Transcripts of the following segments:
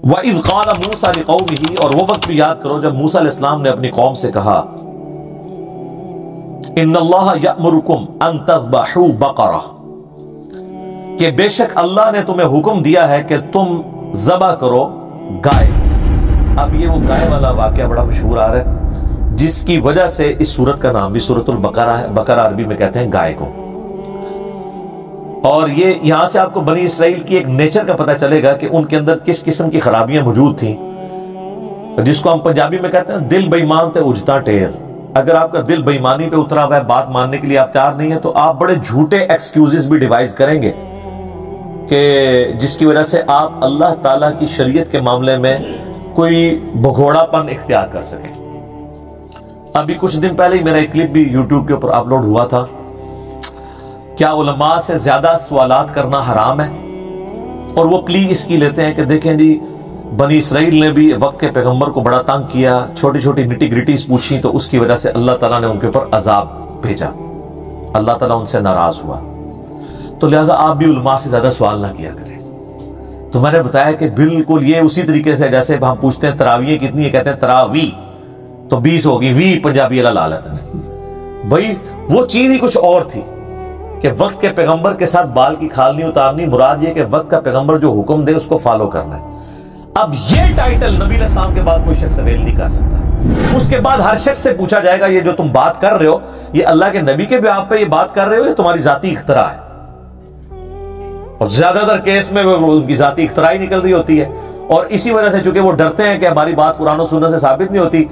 وَإِذْ قَالَ مُوسَىٰ لِقَوْمِهِ، اور وہ وقت بھی یاد کرو جب موسیٰ علیہ السلام نے اپنی قوم سے کہا إِنَّ اللَّهَ يَأْمُرُكُمْ أَن تَذْبَحُوا بَقَرَةً، کہ بے شک اللہ نے تمہیں حکم دیا ہے کہ تم ذبح کرو گائے۔ اب یہ وہ گائے والا واقعہ بڑا مشہور آ رہا ہے، جس کی وجہ سے اس سورت کا نام بھی سورۃ البقرہ ہے۔ بقرہ عربی میں کہتے ہیں گائے کو۔ اور یہ یہاں سے آپ کو بنی اسرائیل کی ایک نیچر کا پتہ چلے گا کہ ان کے اندر کس قسم کی خرابیاں موجود تھیں، جس کو ہم پنجابی میں کہتے ہیں دل بے ایمان تے اجتا ٹیر۔ اگر آپ کا دل بے ایمانی پہ اترا ہوا ہے، بات ماننے کے لیے آپ تیار نہیں ہیں، تو آپ بڑے جھوٹے ایکسکیوزز بھی ڈیوائز کریں گے کہ جس کی وجہ سے آپ اللہ تعالیٰ کی شریعت کے معاملے میں کوئی بھگوڑا پن اختیار کر سکیں۔ ابھی کچھ دن پہلے ہی میرا ایک کلپ بھی یوٹیوب کے اوپر اپلوڈ ہوا تھا، کیا علماء سے زیادہ سوالات کرنا حرام ہے؟ اور وہ پلی اس کی لیتے ہیں کہ دیکھیں جی بنی اسرائیل نے بھی وقت کے پیغمبر کو بڑا تنگ کیا، چھوٹی چھوٹی نٹی گریٹیز پوچھی تو اس کی وجہ سے اللہ تعالیٰ نے ان کے اوپر عذاب بھیجا، اللہ تعالیٰ ان سے ناراض ہوا، تو لہٰذا آپ بھی علماء سے زیادہ سوال نہ کیا کریں۔ تو میں نے بتایا کہ بالکل یہ اسی طریقے سے جیسے ہم پوچھتے ہیں تراویح کتنی ہے، کہتے ہیں تراوی تو 20 ہوگی، وی پنجابی والا لا لیتے ہیں۔ بھائی وہ چیز ہی کچھ اور تھی کہ وقت کے پیغمبر کے ساتھ بال کی کھال نہیں اتارنی، مراد یہ کہ وقت کا پیغمبر جو حکم دے اس کو فالو کرنا ہے۔ اب یہ ٹائٹل نبی علیہ السلام کے بعد کوئی شخص اویل نہیں کر سکتا۔ اس کے بعد ہر شخص سے پوچھا جائے گا یہ جو تم بات کر رہے ہو، یہ اللہ کے نبی کے بھی آپ پہ یہ بات کر رہے ہو یا تمہاری ذاتی اختراع ہے؟ اور زیادہ تر کیس میں وہ ان کی ذاتی اختراع ہی نکل رہی ہوتی ہے، اور اسی وجہ سے چونکہ وہ ڈرتے ہیں کہ ہماری بات قرآن و سنت سے ثابت نہیں ہوتی،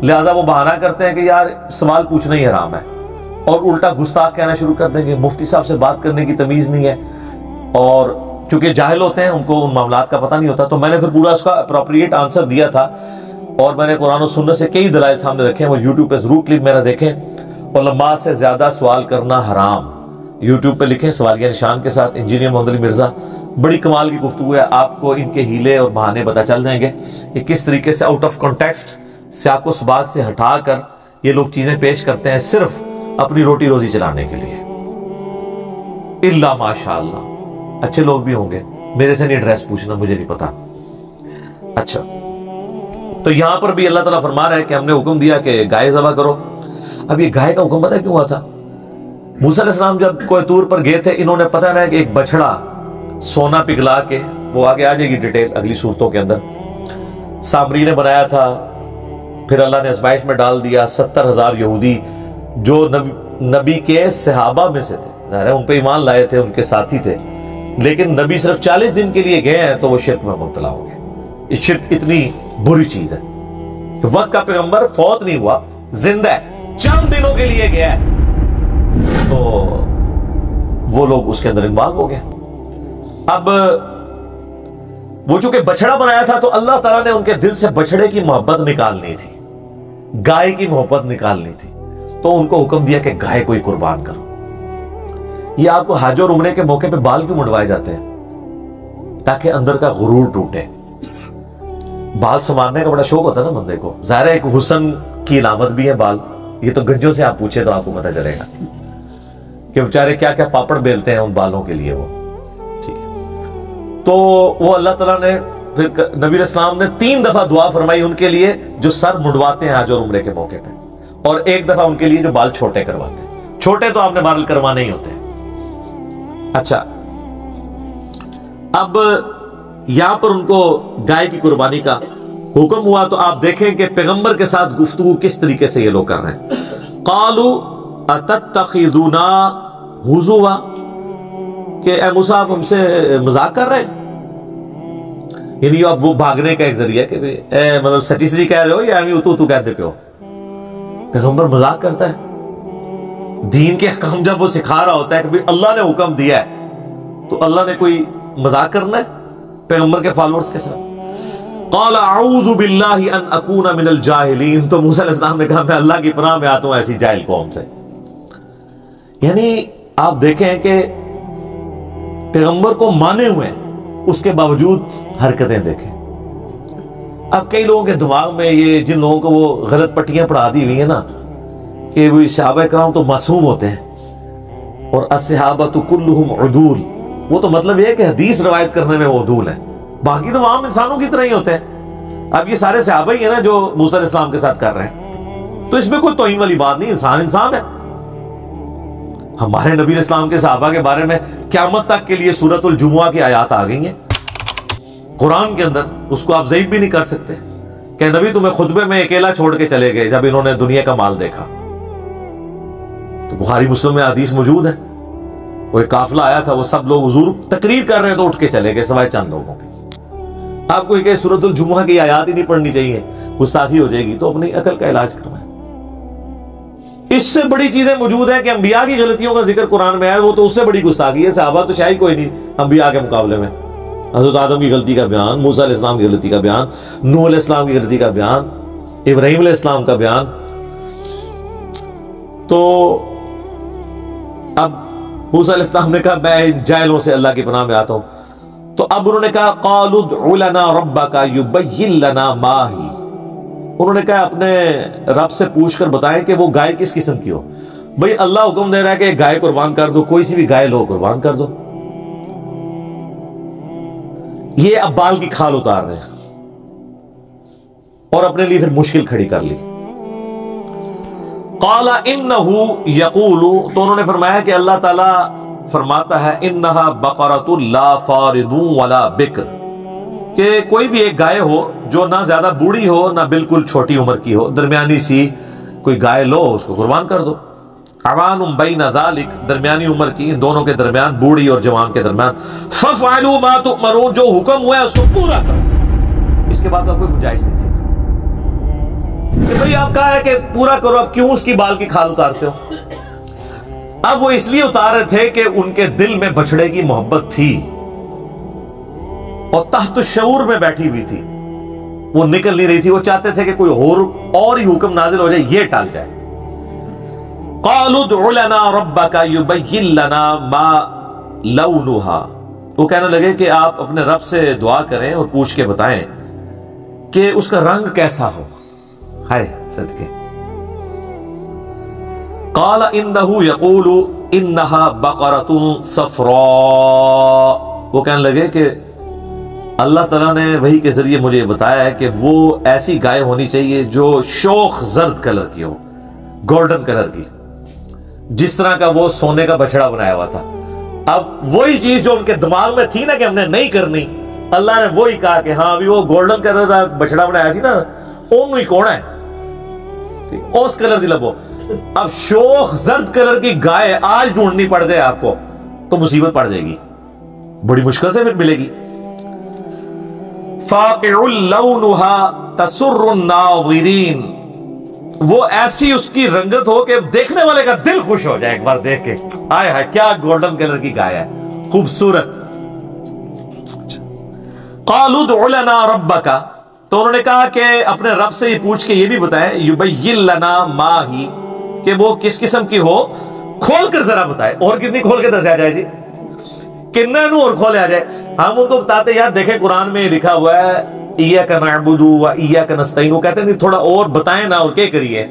لہذا وہ بہانہ کرتے ہیں کہ یار سوال پوچھنا ہی حرام ہے، اور الٹا گستاخ کہنا شروع کر دیں گے، مفتی صاحب سے بات کرنے کی تمیز نہیں ہے، اور چونکہ جاہل ہوتے ہیں ان کو ان معاملات کا پتہ نہیں ہوتا۔ تو میں نے پھر پورا اس کا اپروپریٹ آنسر دیا تھا، اور میں نے قرآن و سنت سے کئی دلائل سامنے رکھے ہیں، وہ یوٹیوب پہ ضرور کلپ میرا دیکھیں۔ علماء سے زیادہ سوال کرنا حرام، یوٹیوب پہ لکھیں سوالیہ نشان کے ساتھ انجینئر محمد علی مرزا، بڑی کمال کی گفتگو ہے، آپ کو ان کے ہیلے اور بہانے پتہ چل جائیں گے کہ کس طریقے سے آؤٹ آف کانٹیکسٹ سیاق و سباق سے ہٹا کر یہ لوگ چیزیں پیش کرتے ہیں صرف اپنی روٹی روزی چلانے کے لیے۔ اللہ ماشاءاللہ اچھے لوگ بھی ہوں گے، میرے سے نہیں ایڈریس پوچھنا، مجھے نہیں پتا۔ اچھا، تو یہاں پر بھی اللہ تعالیٰ فرما رہا ہے کہ ہم نے حکم دیا کہ گائے ذبح کرو۔ اب یہ گائے کا حکم پتہ کیوں ہوا تھا؟ موسیٰ علیہ السلام جب کوہ طور پر گئے تھے، انہوں نے پتہ ہے کہ ایک بچڑا سونا پگھلا کے، وہ آگے آ جائے گی ڈیٹیل اگلی صورتوں کے اندر، سامری نے بنایا تھا، پھر اللہ نے آزمائش میں ڈال دیا۔ 70,000 یہودی جو نبی کے صحابہ میں سے تھے، ظاہر ہے ان پہ ایمان لائے تھے، ان کے ساتھی تھے، لیکن نبی صرف 40 دن کے لیے گئے ہیں تو وہ شرک میں مبتلا ہو گئے۔ یہ شرک اتنی بری چیز ہے کہ وقت کا پیغمبر فوت نہیں ہوا، زندہ ہے، چند دنوں کے لیے گیا ہے، تو وہ لوگ اس کے اندر انوالو ہو گئے۔ اب وہ چونکہ بچڑا بنایا تھا تو اللہ تعالیٰ نے ان کے دل سے بچڑے کی محبت نکالنی تھی، گائے کی محبت نکالنی تھی، تو ان کو حکم دیا کہ گائے کو ہی قربان کرو۔ یہ آپ کو حج اور عمرے کے موقع پہ بال کیوں منڈوائے جاتے ہیں؟ تاکہ اندر کا غرور ٹوٹے۔ بال سنوارنے کا بڑا شوق ہوتا ہے نا بندے کو، ظاہر ہے ایک حسن کی علامت بھی ہے بال، یہ تو گنجوں سے آپ پوچھے تو آپ کو پتہ چلے گا کہ بیچارے کیا کیا پاپڑ بیلتے ہیں ان بالوں کے لیے وہ، ٹھیک ہے۔ تو وہ اللہ تعالیٰ نے پھر نبی علیہ السلام نے 3 دفعہ دعا فرمائی ان کے لیے جو سر منڈواتے ہیں حج اور عمرے کے موقع پہ، اور 1 دفعہ ان کے لیے جو بال چھوٹے کرواتے ہیں۔ چھوٹے تو آپ نے بال کروانے ہی ہوتے ہیں۔ اچھا، اب یہاں پر ان کو گائے کی قربانی کا حکم ہوا، تو آپ دیکھیں کہ پیغمبر کے ساتھ گفتگو کس طریقے سے یہ لوگ کر رہے ہیں۔ قالوا اتتخذونا ہزوا، کہ اے موسیٰ آپ ہم سے مذاق کر رہے ہیں، یعنی اب وہ بھاگنے کا ایک ذریعہ کہ اے مطلب سچی سچی کہہ رہے ہو یا ہمیں اتو کہتے پہ ہو۔ پیغمبر مذاق کرتا ہے، دین کے حکم جب وہ سکھا رہا ہوتا ہے کہ اللہ نے حکم دیا ہے تو اللہ نے کوئی مذاق کرنا ہے پیغمبر کے فالورز کے ساتھ۔ قال اعوذ باللہ ان اکون من الجاہلین، تو موسیٰ علیہ السلام نے کہا میں اللہ کی پناہ میں آتا ہوں ایسی جاہل قوم سے۔ یعنی آپ دیکھیں کہ پیغمبر کو مانے ہوئے اس کے باوجود حرکتیں دیکھیں۔ اب کئی لوگوں کے دماغ میں یہ، جن لوگوں کو وہ غلط پٹیاں پڑھا دی ہوئی ہیں نا کہ وہ صحابہ کرام تو معصوم ہوتے ہیں، اور الصحابۃ کلہم عدول، وہ تو مطلب یہ ہے کہ حدیث روایت کرنے میں وہ عدول ہیں، باقی تو عام انسانوں کی طرح ہی ہوتے ہیں. اب یہ سارے صحابہ ہی ہیں نا جو موسیٰ علیہ السلام کے ساتھ کر رہے ہیں, تو اس میں کوئی توہین والی بات نہیں, انسان انسان ہے. ہمارے نبی علیہ السلام کے صحابہ کے بارے میں قیامت تک کے لیے سورۃ الجمعہ کی آیات آ گئی ہیں قرآن کے اندر, اس کو آپ ضعیف بھی نہیں کر سکتے کہ نبی تمہیں خطبے میں اکیلا چھوڑ کے چلے گئے جب انہوں نے دنیا کا مال دیکھا. تو بخاری مسلم میں حدیث موجود ہے, وہ ایک قافلہ آیا تھا, وہ سب لوگ حضور تقریر کر رہے ہیں تو اٹھ کے چلے گئے سوائے چند لوگوں کے. آپ کو کہ سورۃ الجمعہ کی آیات ہی نہیں پڑھنی چاہیے, گستاخی ہو جائے گی, تو اپنی عقل کا علاج کروائیں. اس سے بڑی چیزیں موجود ہیں کہ انبیاء کی غلطیوں کا ذکر قرآن میں ہے, وہ تو اس سے بڑی گستاخی ہے. صحابہ تو شاید کوئی نہیں انبیاء کے مقابلے میں. حضرت آدم کی غلطی کا بیان, موسیٰ علیہ السلام کی غلطی کا بیان, نوح علیہ السلام کی غلطی کا بیان, ابراہیم علیہ السلام کا بیان. تو اب موسیٰ علیہ السلام نے کہا میں ان جاہلوں سے اللہ کی پناہ میں آتا ہوں. تو اب انہوں نے کہا قالوا ادع لنا ربک یبین لنا ما ہی, انہوں نے کہا اپنے رب سے پوچھ کر بتائیں کہ وہ گائے کس قسم کی ہو. بھئی اللہ حکم دے رہا ہے کہ ایک گائے قربان کر دو, کوئی سی بھی گائے لو قربان کر دو. یہ اب بال کی کھال اتار رہے ہیں اور اپنے لیے پھر مشکل کھڑی کر لی. قال انہ یقول, تو انہوں نے فرمایا کہ اللہ تعالیٰ فرماتا ہے انہا بقرۃ لا فارض ولا بکر, کہ کوئی بھی ایک گائے ہو جو نہ زیادہ بوڑھی ہو نہ بالکل چھوٹی عمر کی ہو, درمیانی سی کوئی گائے لو, اس کو قربان کر دو. عوان بین ذالک, درمیانی عمر کی, ان دونوں کے درمیان, بوڑھی اور جوان کے درمیان. ففعلوا ما تؤمرون, جو حکم ہوا ہے اس کو پورا کرو. اس کے بعد آپ کوئی گنجائش نہیں تھی کہ بھئی آپ کہا ہے کہ پورا کرو, اب کیوں اس کی بال کی کھال اتارتے ہو. اب وہ اس لیے اتار رہے تھے کہ ان کے دل میں بچڑے کی محبت تھی اور تحت الشعور میں بیٹھی ہوئی تھی, وہ نکل نہیں رہی تھی. وہ چاہتے تھے کہ کوئی اور ہی حکم نازل ہو جائے, یہ ٹال جائے. قالوا ادع لنا ربک یبین لنا ما لونها, وہ کہنے لگے کہ آپ اپنے رب سے دعا کریں اور پوچھ کے بتائیں کہ اس کا رنگ کیسا ہو. ہائے صدقے. قال انہ یقول انہا بقرۃ صفراء, وہ کہنے لگے کہ اللہ تعالیٰ نے وحی کے ذریعے مجھے بتایا ہے کہ وہ ایسی گائے ہونی چاہیے جو شوخ زرد کلر کی ہو, گولڈن کلر کی, جس طرح کا وہ سونے کا بچڑا بنایا ہوا تھا. اب وہی چیز جو ان کے دماغ میں تھی نا کہ ہم نے نہیں کرنی, اللہ نے وہی کہا کہ ہاں ابھی وہ گولڈن کلر کا بچڑا بنایا سی نا, اونوں ہی کون ہے اس کلر دی لبو. اب شوخ زرد کلر کی گائے آج ڈھونڈنی پڑ جائے آپ کو تو مصیبت پڑ جائے گی, بڑی مشکل سے پھر ملے گی. فاقع لونها تسر الناظرین, وہ ایسی اس کی رنگت ہو کہ دیکھنے والے کا دل خوش ہو جائے ایک بار دیکھ کے, آئے ہائے کیا گولڈن کلر کی گائے ہے, خوبصورت. قالوا ادع لنا ربک, تو انہوں نے کہا کہ اپنے رب سے یہ پوچھ کے یہ بھی بتائیں یبین لنا ما ہی, کہ وہ کس قسم کی ہو, کھول کر ذرا بتائے. اور کتنی کھول کے دسیا جائے جی, کتنا نو اور کھولے آ جائے. ہم ان کو بتاتے یار دیکھیں قرآن میں لکھا ہوا ہے ایاک نعبد و ایاک نستعین, وہ کہتے ہیں تھوڑا اور بتائیں نا, اور کیا کریے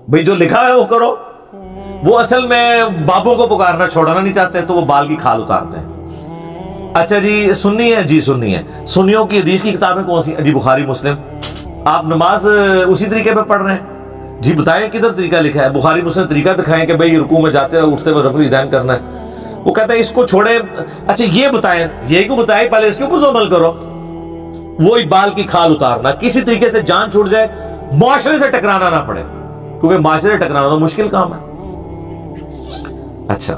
بھئی جو لکھا ہے وہ کرو. وہ اصل میں بابوں کو پکارنا چھوڑنا نہیں چاہتے, تو وہ بال کی کھال اتارتے ہیں. اچھا جی سنی ہے, جی سنی ہے. سنیوں کی حدیث کی کتابیں کون سی, جی بخاری مسلم. آپ نماز اسی طریقے پہ پڑھ رہے ہیں, جی بتائیں کدھر طریقہ لکھا ہے. بخاری مسلم طریقہ دکھائیں کہ بھئی رکوع میں جاتے رہو, اٹھتے ہوئے رفع الیدین کرنا ہے. وہ کہتا ہے اس کو چھوڑے, اچھا یہ بتائیں, یہی کو بتائیں, پہلے اس کے اوپر تو عمل کرو. وہی بال کی کھال اتارنا, کسی طریقے سے جان چھوٹ جائے, معاشرے سے ٹکرانا نہ پڑے, کیونکہ معاشرے سے ٹکرانا تو مشکل کام ہے. اچھا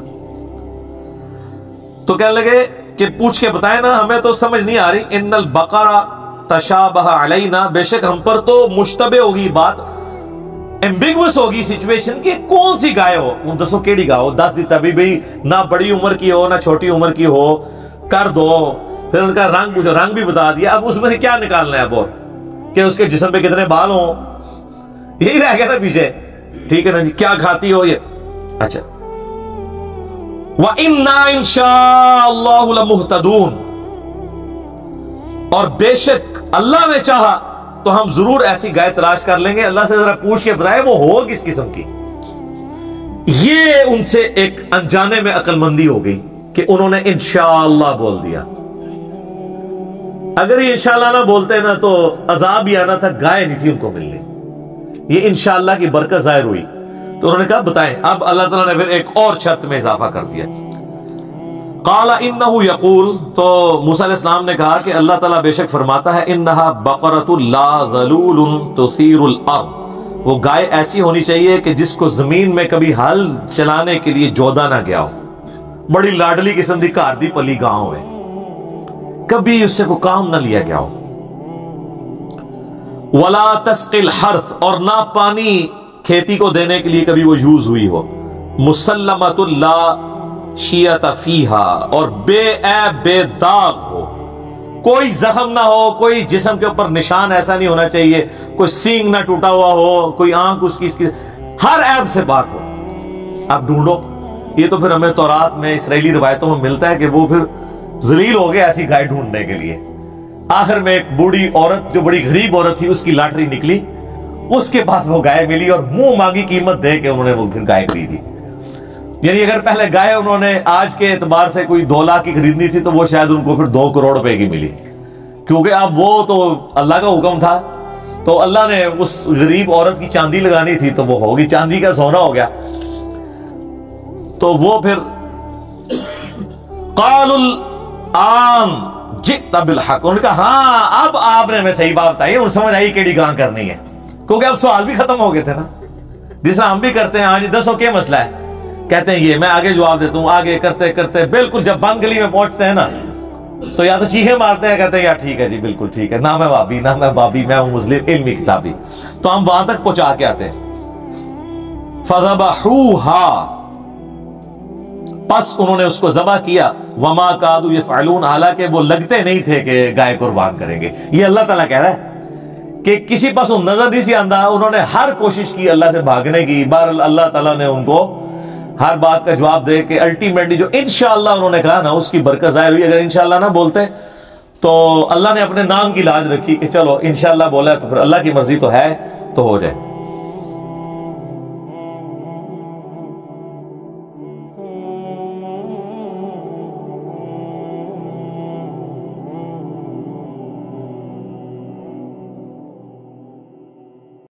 تو کہنے لگے کہ پوچھ کے بتائیں نا, ہمیں تو سمجھ نہیں آ رہی. ان البقرہ تشابہ علینا, بے شک ہم پر تو مشتبہ ہوگی بات, ایمبیگوس ہوگی سچویشن کہ کون سی گائے ہو. دسو کیڑی گائے ہو, دس دیتا بھی نہ بڑی عمر کی ہو نہ چھوٹی عمر کی ہو, کر دو. پھر ان کا رنگ پوچھو, رنگ بھی بتا دیا. اب اس میں سے کیا نکالنا ہے بول, کہ اس کے جسم پہ کتنے بال ہوں, یہی رہ گیا نا پیچھے. ٹھیک ہے نا جی, کیا کھاتی ہو یہ. اچھا وَإِنَّا إِن شَاءَ اللَّهُ لَمُهْتَدُونَ, اور بے شک اللہ نے چاہا تو ہم ضرور ایسی گائے تلاش کر لیں گے. اللہ سے ذرا پوچھ کے بتائے وہ ہو کس قسم کی. یہ ان سے ایک انجانے میں عقل مندی ہو گئی کہ انہوں نے انشاءاللہ بول دیا. اگر یہ انشاءاللہ نہ بولتے نا تو عذاب ہی آنا تھا، گائے نہیں تھی ان کو ملنی. یہ انشاءاللہ کی برکت ظاہر ہوئی تو انہوں نے کہا بتائیں. اب اللہ تعالیٰ نے پھر ایک اور شرط میں اضافہ کر دیا. قال انہ یقول، تو موسیٰ علیہ السلام نے کہا کہ اللہ تعالیٰ بے شک فرماتا ہے انہا بقرۃ لا ذلول تثیر الارض، وہ گائے ایسی ہونی چاہیے کہ جس کو زمین میں کبھی ہل چلانے کے لیے جودا نہ گیا ہو، بڑی لاڈلی قسم دی گھر دی پلی گاؤں ہے، کبھی اس سے کوئی کام نہ لیا گیا ہو. ولا تسقی الحرث، اور نہ پانی کھیتی کو دینے کے لیے کبھی وہ یوز ہوئی ہو. مسلمۃ لا شیۃ فیہا، اور بے عیب بے داغ ہو، کوئی زخم نہ ہو، کوئی جسم کے اوپر نشان ایسا نہیں ہونا چاہیے، کوئی سینگ نہ ٹوٹا ہوا ہو، کوئی آنکھ اس کی ہر عیب سے پاک ہو. آپ ڈھونڈو. یہ تو پھر ہمیں تورات میں اسرائیلی روایتوں میں ملتا ہے کہ وہ پھر ذلیل ہو گئے ایسی گائے ڈھونڈنے کے لیے. آخر میں ایک بوڑھی عورت جو بڑی غریب عورت تھی اس کی لاٹری نکلی، اس کے پاس وہ گائے ملی اور منہ مانگی قیمت دے کے انہوں نے وہ پھر گائے خریدی. یعنی اگر پہلے گائے انہوں نے آج کے اعتبار سے کوئی 2 لاکھ کی خریدنی تھی تو وہ شاید ان کو پھر 2 کروڑ روپے کی ملی، کیونکہ اب وہ تو اللہ کا حکم تھا. تو اللہ نے اس غریب عورت کی چاندی لگانی تھی تو وہ ہوگی، چاندی کا سونا ہو گیا. تو وہ پھر قال الآن جئت بالحق، انہوں نے کہا ہاں اب آپ نے ہمیں صحیح بات بتائی، انہوں سمجھ آئی کیڑی گاں کرنی ہے، کیونکہ اب سوال بھی ختم ہو گئے تھے نا، جس ہم بھی کرتے ہیں ہاں جی دسو کیا مسئلہ ہے، کہتے ہیں یہ، میں آگے جواب دیتا ہوں، آگے کرتے کرتے بالکل جب بند گلی میں پہنچتے ہیں نا تو یا تو چیخیں مارتے ہیں، کہتے ہیں یار ٹھیک ہے جی بالکل ٹھیک ہے، نہ میں وابی نہ میں بابی، میں ہوں مسلم علمی کتابی. تو ہم وہاں تک پہنچا کے آتے ہیں. فذبحوها، پس انہوں نے اس کو ذبح کیا. وما کادوا یفعلون، حالانکہ وہ لگتے نہیں تھے کہ گائے قربان کریں گے. یہ اللہ تعالیٰ کہہ رہا ہے کہ کسی پاس نظر نہیں سی آندہ، انہوں نے ہر کوشش کی اللہ سے بھاگنے کی. بہرحال اللہ تعالیٰ نے ان کو ہر بات کا جواب دے کے الٹیمیٹلی جو انشاءاللہ انہوں نے کہا نا اس کی برکت ظاہر ہوئی. اگر انشاءاللہ نہ بولتے تو اللہ نے اپنے نام کی لاج رکھی کہ چلو انشاءاللہ بولا ہے تو پھر اللہ کی مرضی تو ہے تو ہو جائے.